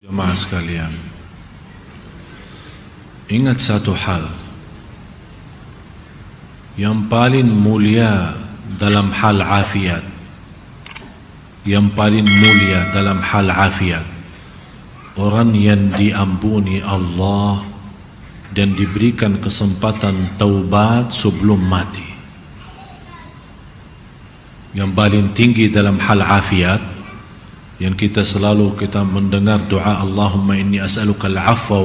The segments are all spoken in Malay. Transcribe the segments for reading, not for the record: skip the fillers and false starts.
Jemaah sekalian, ingat satu hal yang paling mulia dalam hal afiat, yang paling mulia dalam hal afiat, orang yang diampuni Allah dan diberikan kesempatan taubat sebelum mati. Yang paling tinggi dalam hal afiat, yang kita selalu mendengar doa Allahumma inni as'aluka al-afwa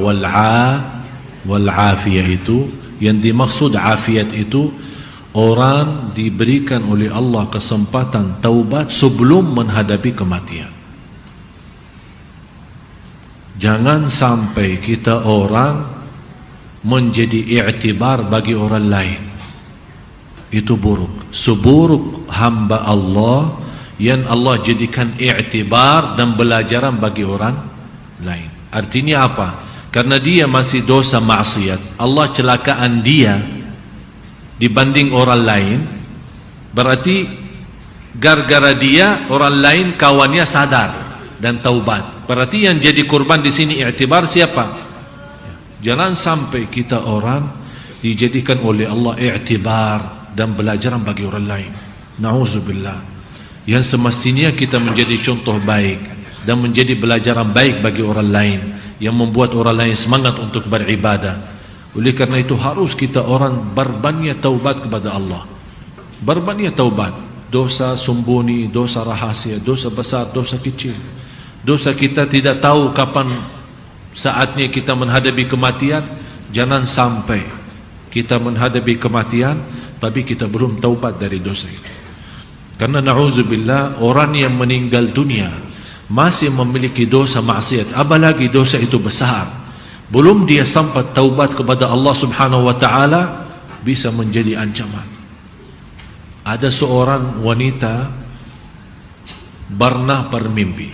wal-afiyah, itu yang dimaksud afiat itu orang diberikan oleh Allah kesempatan taubat sebelum menghadapi kematian. Jangan sampai kita orang menjadi i'tibar bagi orang lain. Itu buruk. Seburuk hamba Allah yang Allah jadikan i'tibar dan belajaran bagi orang lain. Artinya apa? Karena dia masih dosa maksiat, Allah celakaan dia dibanding orang lain. Berarti gara-gara dia orang lain kawannya sadar dan taubat. Berarti yang jadi korban di sini i'tibar siapa? Jangan sampai kita orang dijadikan oleh Allah i'tibar dan belajaran bagi orang lain. Na'udzubillah. Yang semestinya kita menjadi contoh baik dan menjadi belajaran baik bagi orang lain, yang membuat orang lain semangat untuk beribadah. Oleh karena itu harus kita orang berbanyak taubat kepada Allah. Berbanyak taubat. Dosa sembunyi, dosa rahasia, dosa besar, dosa kecil. Dosa kita tidak tahu kapan saatnya kita menghadapi kematian. Jangan sampai kita menghadapi kematian tapi kita belum taubat dari dosa itu. Karena na'udzubillah, orang yang meninggal dunia masih memiliki dosa maksiat, apalagi dosa itu besar, belum dia sempat taubat kepada Allah subhanahu wa ta'ala, bisa menjadi ancaman. Ada seorang wanita pernah bermimpi.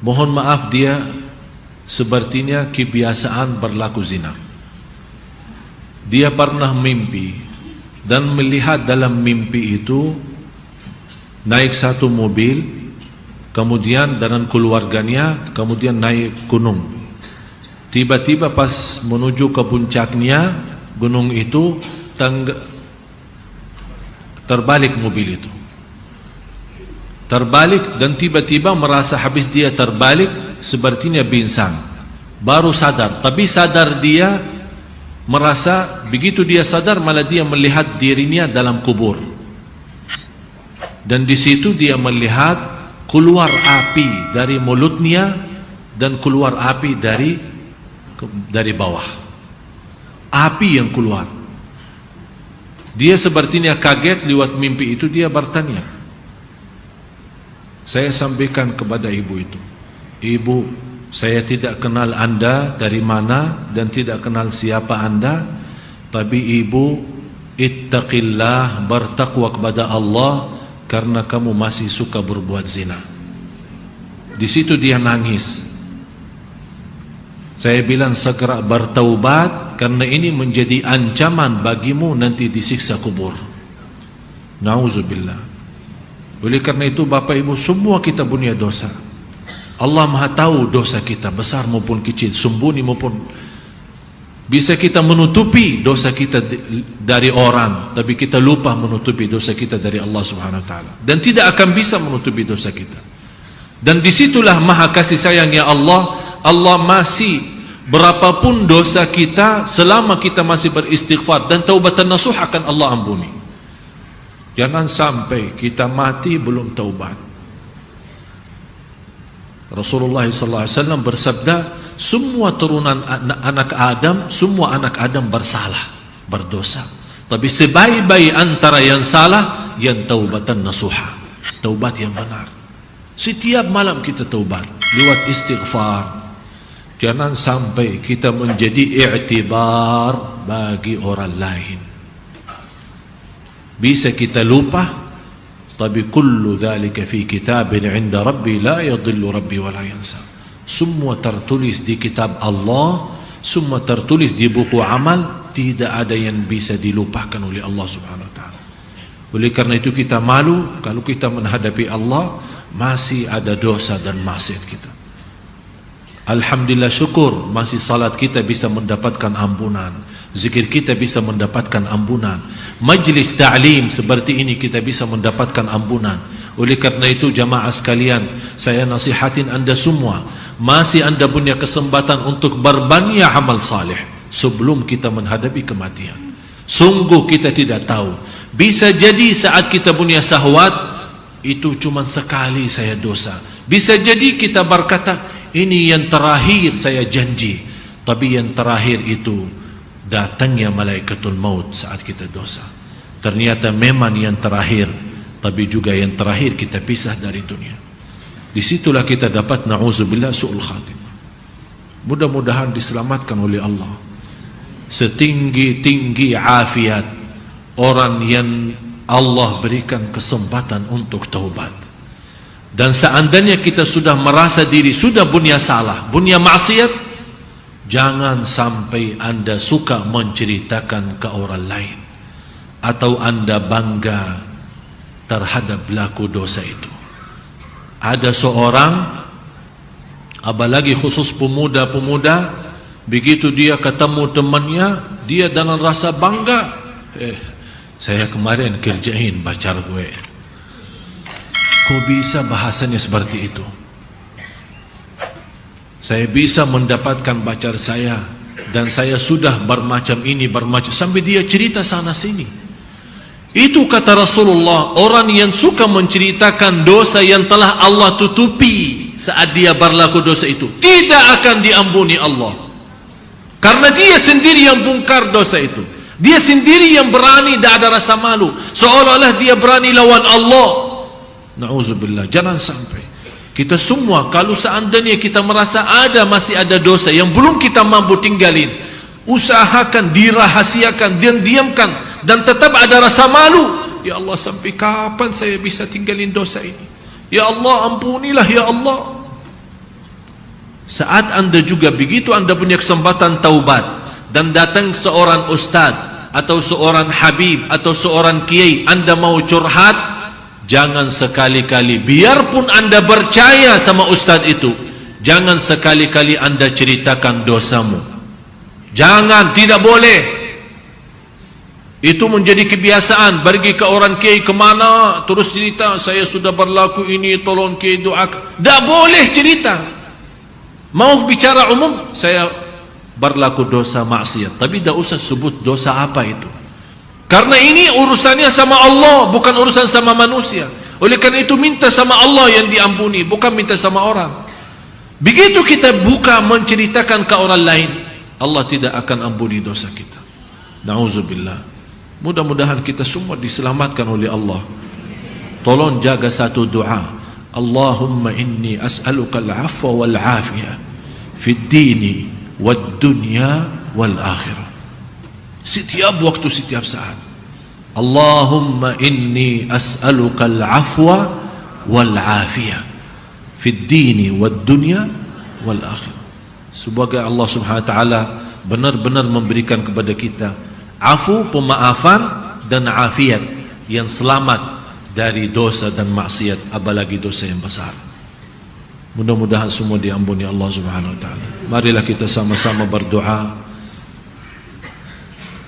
Mohon maaf, dia sepertinya kebiasaan berlaku zina. Dia pernah mimpi dan melihat dalam mimpi itu naik satu mobil, kemudian dengan keluarganya, kemudian naik gunung. Tiba-tiba pas menuju ke puncaknya gunung itu, terbalik mobil itu. Terbalik dan tiba-tiba merasa habis dia terbalik, sepertinya pingsan. Baru sadar, tapi sadar dia merasa, begitu dia sadar malah dia melihat dirinya dalam kubur. Dan di situ dia melihat keluar api dari mulutnya dan keluar api dari bawah. Api yang keluar. Dia sepertinya kaget lewat mimpi itu. Dia bertanya. Saya sampaikan kepada ibu itu, ibu, saya tidak kenal anda dari mana dan tidak kenal siapa anda, tapi ibu ittaqillah, bertakwa kepada Allah, karena kamu masih suka berbuat zina. Di situ dia nangis. Saya bilang segera bertaubat, karena ini menjadi ancaman bagimu nanti disiksa kubur. Na'udzubillah. Oleh karena itu Bapak Ibu, semua kita punya dosa. Allah Maha tahu dosa kita, besar maupun kecil, sembunyi maupun. Bisa kita menutupi dosa kita dari orang, tapi kita lupa menutupi dosa kita dari Allah subhanahu wa ta'ala. Dan tidak akan bisa menutupi dosa kita. Dan disitulah maha kasih sayangnya Allah. Allah masih, berapapun dosa kita, selama kita masih beristighfar dan taubatan nasuh, akan Allah ampuni. Jangan sampai kita mati belum taubat. Rasulullah SAW bersabda, semua turunan anak Adam, semua anak Adam bersalah, berdosa. Tapi sebaik-baik antara yang salah, yang taubatan nasuha, taubat yang benar. Setiap malam kita taubat lewat istighfar. Jangan sampai kita menjadi i'tibar bagi orang lain. Bisa kita lupa, tapi kullu dzalika fi kitabin 'inda rabbi la yadhillu rabbi wa la yansa. Semua tertulis di kitab Allah, semua tertulis di buku amal, tidak ada yang bisa dilupakan oleh Allah subhanahu wa ta'ala. Oleh karena itu kita malu kalau kita menghadapi Allah masih ada dosa dan maksiat kita. Alhamdulillah, syukur masih salat kita bisa mendapatkan ampunan, zikir kita bisa mendapatkan ampunan, majlis ta'lim seperti ini kita bisa mendapatkan ampunan. Oleh karena itu jamaah sekalian, saya nasihatin anda semua, masih anda punya kesempatan untuk berbanyak amal saleh sebelum kita menghadapi kematian. Sungguh kita tidak tahu, bisa jadi saat kita punya syahwat itu cuma sekali saya dosa, bisa jadi kita berkata ini yang terakhir saya janji, tapi yang terakhir itu datangnya malaikatul maut saat kita dosa. Ternyata memang yang terakhir, tapi juga yang terakhir kita pisah dari dunia. Disitulah kita dapat na'udzubillah su'ul khatimah. Mudah-mudahan diselamatkan oleh Allah. Setinggi-tinggi afiat orang yang Allah berikan kesempatan untuk taubat. Dan seandainya kita sudah merasa diri sudah punya salah, punya maksiat, jangan sampai anda suka menceritakan ke orang lain atau anda bangga terhadap pelaku dosa itu. Ada seorang, apalagi khusus pemuda-pemuda, begitu dia ketemu temannya, dia dengan rasa bangga, saya kemarin kerjain pacar gue. Kok bisa bahasanya seperti itu? Saya bisa mendapatkan pacar saya, dan saya sudah bermacam ini, bermacam, sampai dia cerita sana sini. Itu kata Rasulullah, orang yang suka menceritakan dosa yang telah Allah tutupi saat dia berlaku dosa itu, tidak akan diampuni Allah. Karena dia sendiri yang bongkar dosa itu, dia sendiri yang berani, tidak ada rasa malu, seolah-olah dia berani lawan Allah. Na'udzubillah, jangan sampai kita semua, kalau seandainya kita merasa masih ada dosa yang belum kita mampu tinggalin, usahakan dirahasiakan dan diamkan, dan tetap ada rasa malu. Ya Allah, sampai kapan saya bisa tinggalin dosa ini? Ya Allah, ampunilah ya Allah. Saat anda juga begitu, anda punya kesempatan taubat dan datang seorang ustaz atau seorang habib atau seorang kiai, anda mau curhat, jangan sekali-kali, biarpun anda percaya sama ustaz itu, jangan sekali-kali anda ceritakan dosamu. Jangan, tidak boleh. Itu menjadi kebiasaan, pergi ke orang kiai kemana terus cerita, saya sudah berlaku ini, tolong kiai doakan. Tak boleh cerita. Mau bicara umum, saya berlaku dosa maksiat, tapi tak usah sebut dosa apa itu, karena ini urusannya sama Allah, bukan urusan sama manusia. Oleh karena itu minta sama Allah yang diampuni, bukan minta sama orang. Begitu kita buka menceritakan ke orang lain, Allah tidak akan ampuni dosa kita. Na'udzubillah. Mudah-mudahan kita semua diselamatkan oleh Allah. Tolong jaga satu doa, Allahumma inni as'aluka al-afwa wal-afiyah fid dini wad dunya wal akhirah. Setiap waktu, setiap saat, Allahumma inni as'aluka al-afwa wal-afiyah fid dini wad dunya wal akhirah. Semoga Allah Subhanahu wa taala benar-benar memberikan kepada kita afu, pemaafan, dan afiat yang selamat dari dosa dan maksiat, apalagi dosa yang besar. Mudah-mudahan semua diampuni Allah Subhanahu wa taala. Marilah kita sama-sama berdoa,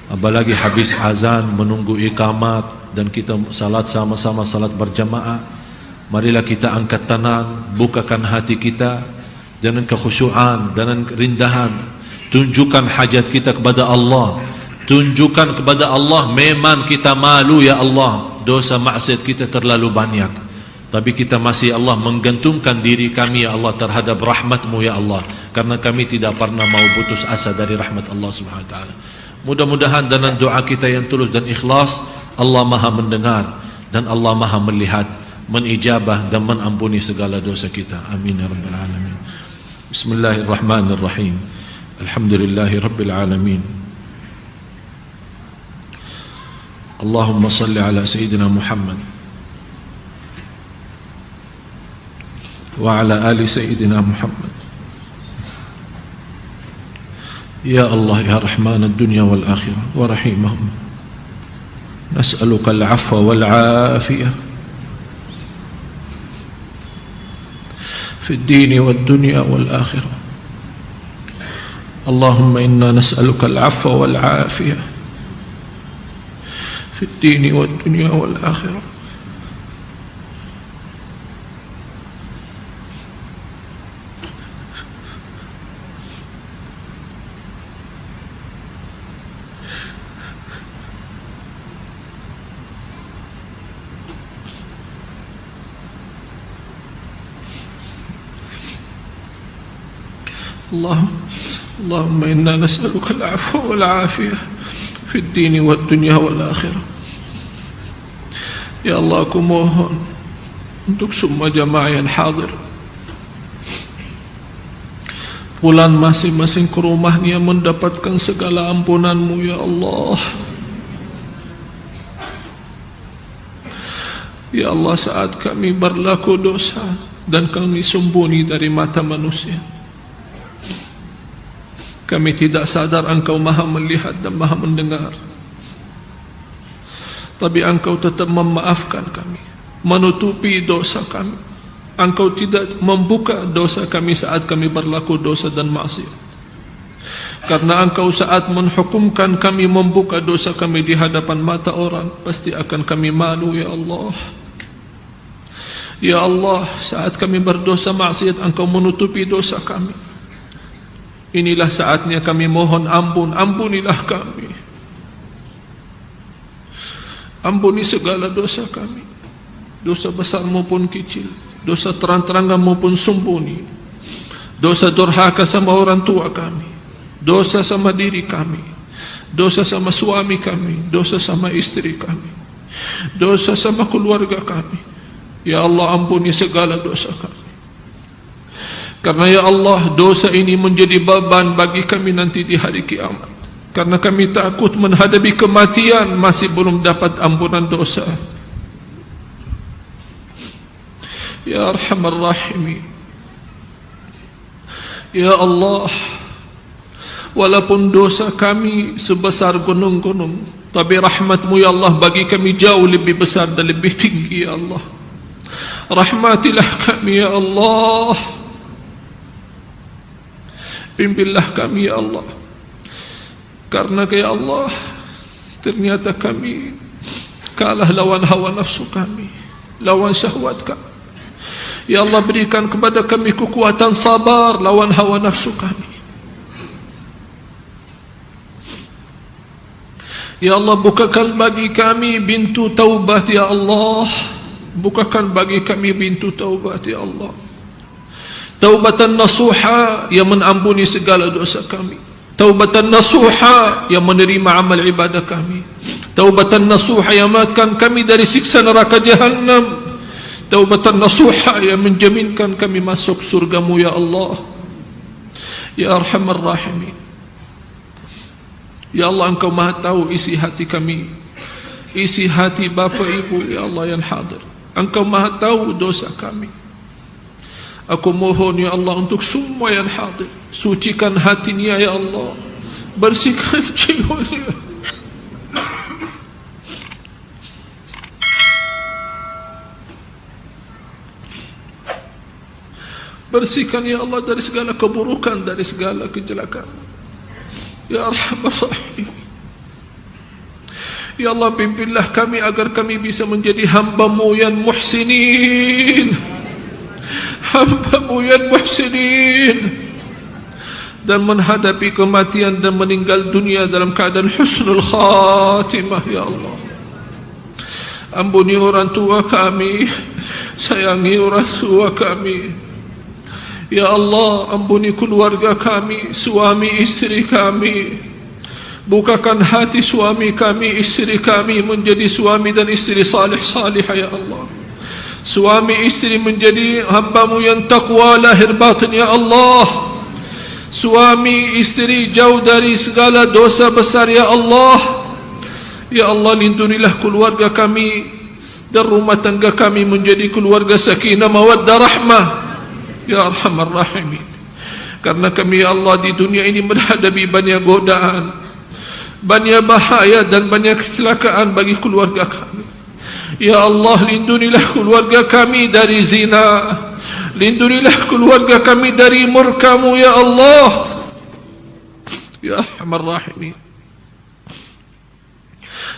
apalagi habis azan menunggu iqamat dan kita salat sama-sama, salat berjamaah. Marilah kita angkat tangan, bukakan hati kita dengan kekhusyuan, dengan kerindahan, tunjukkan hajat kita kepada Allah. Tunjukkan kepada Allah, memang kita malu ya Allah, dosa maksiat kita terlalu banyak, tapi kita masih Allah menggantungkan diri kami ya Allah terhadap rahmat-Mu ya Allah, karena kami tidak pernah mau putus asa dari rahmat Allah Subhanahu wa taala. Mudah-mudahan dengan doa kita yang tulus dan ikhlas, Allah Maha mendengar dan Allah Maha melihat, menijabah dan mengampuni segala dosa kita. Amin ya rabbal alamin. Bismillahirrahmanirrahim. Alhamdulillahi rabbil alamin. Allahumma salli ala Sayyidina Muhammad wa ala ali Sayyidina Muhammad. Ya Allah ya Rahman ad-dunya wal akhirah wa rahimahum, nas'aluka al-afwa wal afiyah fi ad-din wad dunya wal akhirah. اللهم إنا نسألك العفو والعافية في الدين والدنيا والآخرة. اللهم إنا نسألك العفو والعافية في الدين والدنيا والآخرة. Ya Allah, aku mohon untuk semua jamaah yang hadir, pulang masing-masing ke rumahnya mendapatkan segala ampunan-Mu ya Allah. Ya Allah, saat kami berlaku dosa dan kami sembunyi dari mata manusia, kami tidak sadar Engkau maha melihat dan maha mendengar, tapi Engkau tetap memaafkan kami, menutupi dosa kami. Engkau tidak membuka dosa kami saat kami berlaku dosa dan maksiat, karena Engkau saat menghukumkan kami membuka dosa kami di hadapan mata orang, pasti akan kami malu ya Allah. Ya Allah, saat kami berdosa maksiat Engkau menutupi dosa kami. Inilah saatnya kami mohon ampun, ampunilah kami. Ampuni segala dosa kami, dosa besar maupun kecil, dosa terang-terangan maupun sembunyi, dosa durhaka sama orang tua kami, dosa sama diri kami, dosa sama suami kami, dosa sama istri kami, dosa sama keluarga kami. Ya Allah, ampuni segala dosa kami. Karena ya Allah, dosa ini menjadi beban bagi kami nanti di hari kiamat. Karena kami takut menghadapi kematian masih belum dapat ampunan dosa. Ya Arhamar Rahimin, ya Allah, walaupun dosa kami sebesar gunung-gunung, tapi rahmat-Mu ya Allah bagi kami jauh lebih besar dan lebih tinggi ya Allah. Rahmatilah kami ya Allah, pimpinlah kami ya Allah. Karena ya Allah, ternyata kami kalah lawan hawa nafsu kami, lawan syahwat kami. Ya Allah, berikan kepada kami kekuatan sabar lawan hawa nafsu kami. Ya Allah, bukakan bagi kami pintu taubat ya Allah. Bukakan bagi kami pintu taubat ya Allah. Taubatan nasuha yang mengampuni segala dosa kami, taubatan nasuha yang menerima amal ibadah kami, taubatan nasuha yang mengamankan kami dari siksa neraka jahannam, taubatan nasuha yang menjaminkan kami masuk surga-Mu ya Allah. Ya Arhamar Rahimin, ya Allah, Engkau maha tahu isi hati kami, isi hati bapa ibu ya Allah yang hadir. Engkau maha tahu dosa kami. Aku mohon ya Allah untuk semua yang hadir, sucikan hatinya ya Allah, bersihkan jiwanya. Bersihkan ya Allah dari segala keburukan, dari segala kejelekan. Ya Arhamar Rahim, ya Allah, pimpinlah kami agar kami bisa menjadi hamba-Mu yang muhsinin, hamba-Mu yang muhsinin, dan menghadapi kematian dan meninggal dunia dalam keadaan husnul khatimah ya Allah. Ampuni orang tua kami, sayangi orang tua kami ya Allah. Ampuni keluarga kami, suami istri kami. Bukakan hati suami kami, istri kami menjadi suami dan istri salih-salihah ya Allah. Suami istri menjadi hamba-Mu yang taqwa lahir batin ya Allah. Suami istri jauh dari segala dosa besar ya Allah. Ya Allah, lindungilah keluarga kami dan rumah tangga kami menjadi keluarga sakinah mawaddah rahmah ya Arhamar Rahimin. Karena kami ya Allah di dunia ini menghadapi banyak godaan, banyak bahaya dan banyak kecelakaan bagi keluarga kami. Ya Allah, lindungilah keluarga kami dari zina, lindungilah keluarga kami dari murka-Mu ya Allah. Ya Arhamar Rahimin.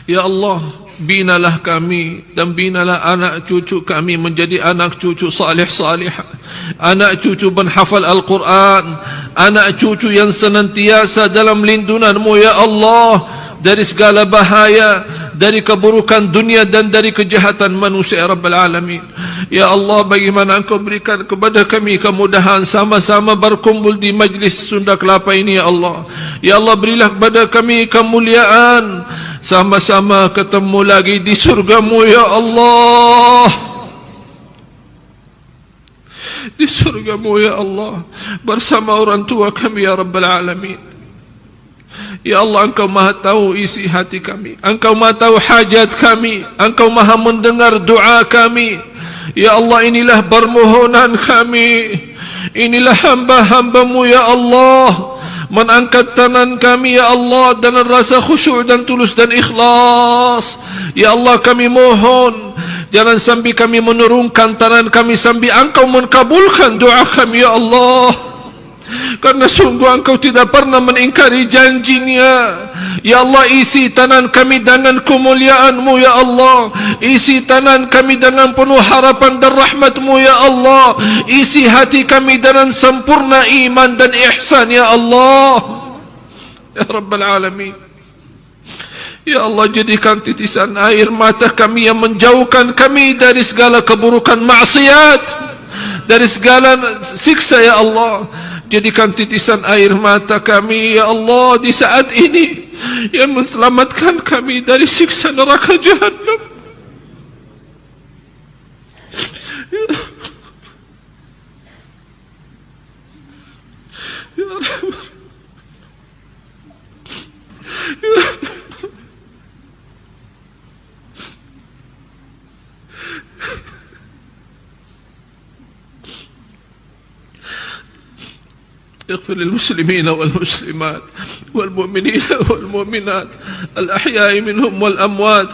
Ya Allah, binalah kami dan binalah anak cucu kami menjadi anak cucu salih-salihah, anak cucu penghafal Al-Quran, anak cucu yang senantiasa dalam lindungan-Mu ya Allah, dari segala bahaya, dari keburukan dunia dan dari kejahatan manusia ya Rabbal Alamin. Ya Allah, bagaimana Engkau berikan kepada kami kemudahan sama-sama berkumpul di majlis Sunda Kelapa ini ya Allah. Ya Allah, berilah kepada kami kemuliaan, sama-sama ketemu lagi di surga-Mu ya Allah, di surga-Mu ya Allah, bersama orang tua kami ya Rabbal Alamin. Ya Allah, Engkau maha tahu isi hati kami, Engkau maha tahu hajat kami, Engkau maha mendengar doa kami. Ya Allah, inilah permohonan kami, inilah hamba-hamba-Mu ya Allah, mengangkat tangan kami ya Allah dengan rasa khusyuk dan tulus dan ikhlas. Ya Allah, kami mohon jangan sampai kami menurunkan tangan kami sampai Engkau mengabulkan doa kami ya Allah, karena sungguh Engkau tidak pernah mengingkari janjinya. Ya Allah, isi tangan kami dengan kemuliaan-Mu ya Allah, isi tangan kami dengan penuh harapan dan rahmat-Mu ya Allah, isi hati kami dengan sempurna iman dan ihsan ya Allah ya Rabbal Alamin. Ya Allah, jadikan titisan air mata kami yang menjauhkan kami dari segala keburukan maksiat, dari segala siksa ya Allah. Jadikan titisan air mata kami ya Allah di saat ini yang menyelamatkan kami dari siksa neraka Jahannam. Ya Rahman, ya Rahman. اغفر للمسلمين والمسلمات والمؤمنين والمؤمنات الأحياء منهم والأموات